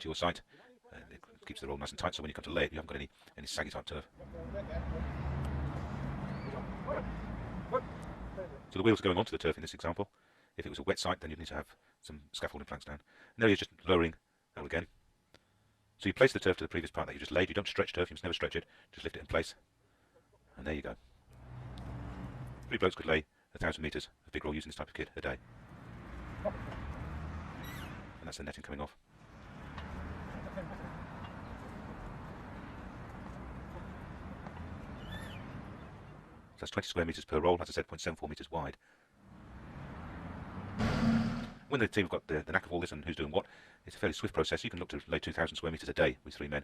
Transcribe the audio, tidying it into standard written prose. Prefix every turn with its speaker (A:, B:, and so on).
A: to your site. It keeps the roll nice and tight, so when you come to lay it, you haven't got any saggy type turf. So the wheels are going onto the turf in this example. If it was a wet site, then you'd need to have some scaffolding planks down. And there you're just lowering that again. So you place the turf to the previous part that you just laid. You don't stretch turf, you must never stretch it, just lift it in place. And there you go. 3 blokes could lay 1,000 metres of big roll using this type of kit a day. And that's the netting coming off. So that's 20 square metres per roll, as I said, 0.74 metres wide. When the team have got the knack of all this and who's doing what, it's a fairly swift process. You can look to lay 2,000 square metres a day with 3 men